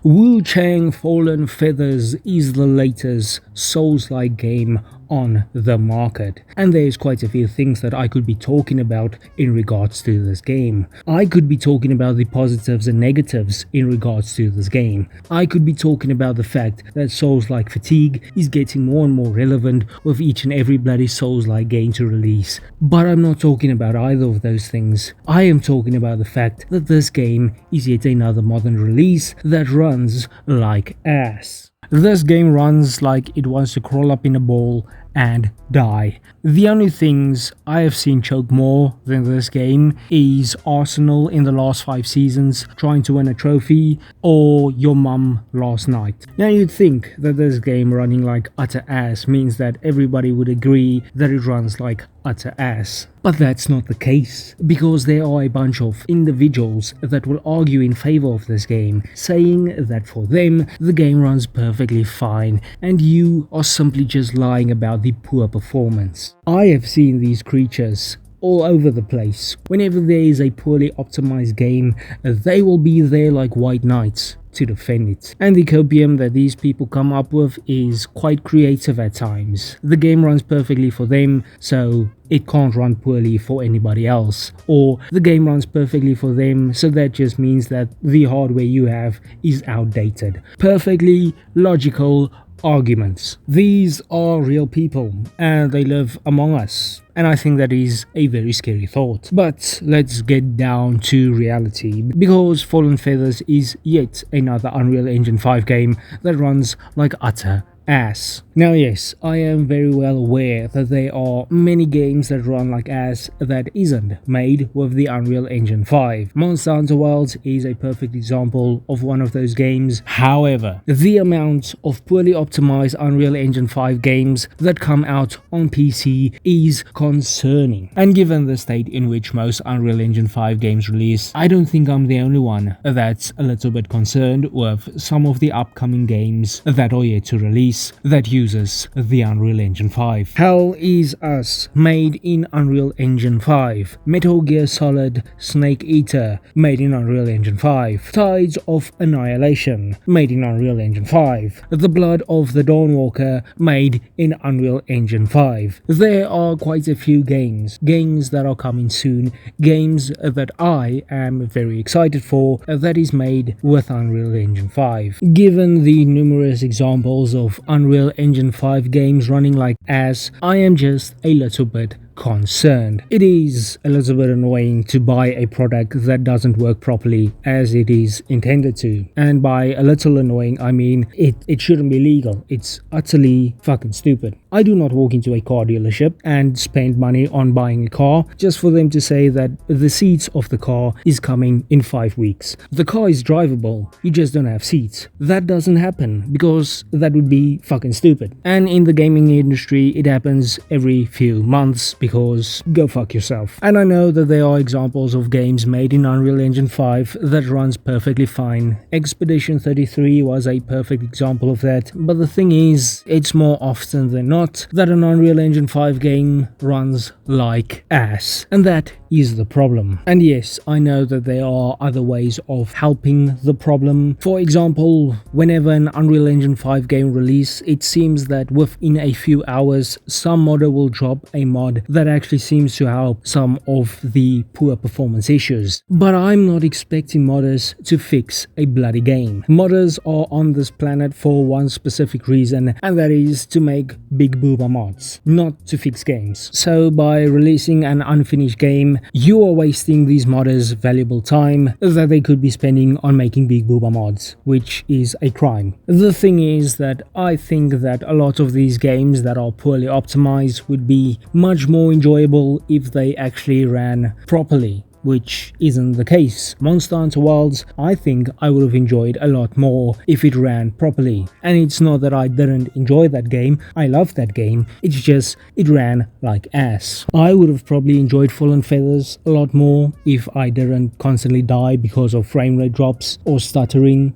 Wuchang Fallen Feathers is the latest Souls-like game on the market, and there's quite a few things that I could be talking about in regards to this game. I could be talking about the positives and negatives in regards to this game. I could be talking about the fact that Souls-like fatigue is getting more and more relevant with each and every bloody Souls-like game to release. But I'm not talking about either of those things. I am talking about the fact that this game is yet another modern release that runs like ass. This game runs like it wants to crawl up in a ball and die. The only things I have seen choke more than this game is Arsenal in the last 5 seasons trying to win a trophy, or your mum last night. Now you'd think that this game running like utter ass means that everybody would agree that it runs like utter ass. But that's not the case, because there are a bunch of individuals that will argue in favor of this game, saying that for them the game runs perfectly fine and you are simply just lying about the poor performance. I have seen these creatures all over the place. Whenever there is a poorly optimized game, they will be there like white knights to defend it. And the copium that these people come up with is quite creative at times. The game runs perfectly for them, so it can't run poorly for anybody else. Or the game runs perfectly for them, so that just means that the hardware you have is outdated. Perfectly logical arguments. These are real people and they live among us, and I think that is a very scary thought. But let's get down to reality, because Fallen Feathers is yet another Unreal Engine 5 game that runs like utter ass. Now yes, I am very well aware that there are many games that run like ass that isn't made with the Unreal Engine 5. Monster Hunter Wilds is a perfect example of one of those games. However, the amount of poorly optimized Unreal Engine 5 games that come out on PC is concerning. And given the state in which most Unreal Engine 5 games release, I don't think I'm the only one that's a little bit concerned with some of the upcoming games that are yet to release that uses the Unreal Engine 5. Hell is Us, made in Unreal Engine 5. Metal Gear Solid Snake Eater, made in Unreal Engine 5. Tides of Annihilation, made in Unreal Engine 5. The Blood of the Dawnwalker, made in Unreal Engine 5. There are quite a few games that are coming soon, games that I am very excited for, that is made with Unreal Engine 5. Given the numerous examples of Unreal Engine 5 games running like ass, I am just a little bit concerned. It is a little bit annoying to buy a product that doesn't work properly as it is intended to. And by a little annoying, I mean it shouldn't be legal. It's utterly fucking stupid. I do not walk into a car dealership and spend money on buying a car just for them to say that the seats of the car is coming in 5 weeks. The car is drivable, you just don't have seats. That doesn't happen, because that would be fucking stupid. And in the gaming industry, it happens every few months, because go fuck yourself. And I know that there are examples of games made in Unreal Engine 5 that runs perfectly fine. Expedition 33 was a perfect example of that, but the thing is, it's more often than not that an Unreal Engine 5 game runs like ass, and that is the problem. And yes, I know that there are other ways of helping the problem. For example, whenever an Unreal Engine 5 game release, it seems that within a few hours some modder will drop a mod that actually seems to help some of the poor performance issues. But I'm not expecting modders to fix a bloody game. Modders are on this planet for one specific reason, and that is to make big booba mods, not to fix games. So by releasing an unfinished game, you are wasting these modders' valuable time that they could be spending on making big booba mods, which is a crime. The thing is that I think that a lot of these games that are poorly optimized would be much more enjoyable if they actually ran properly, which isn't the case. Monster Hunter Wilds, I think I would have enjoyed a lot more if it ran properly. And it's not that I didn't enjoy that game, I loved that game, it's just it ran like ass. I would have probably enjoyed Fallen Feathers a lot more if I didn't constantly die because of frame rate drops or stuttering.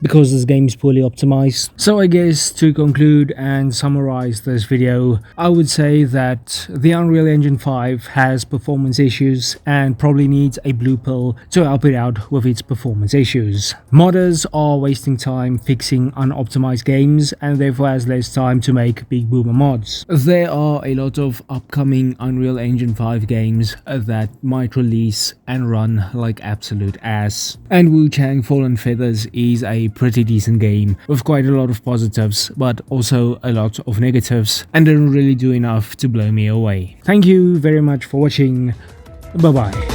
because this game is poorly optimized. So I guess to conclude and summarize this video, I would say that the Unreal Engine 5 has performance issues and probably needs a blue pill to help it out with its performance issues. Modders are wasting time fixing unoptimized games and therefore has less time to make big boomer mods. There are a lot of upcoming Unreal Engine 5 games that might release and run like absolute ass. And Wuchang Fallen Feathers is a pretty decent game with quite a lot of positives but also a lot of negatives, and didn't really do enough to blow me away. Thank you very much for watching. Bye bye.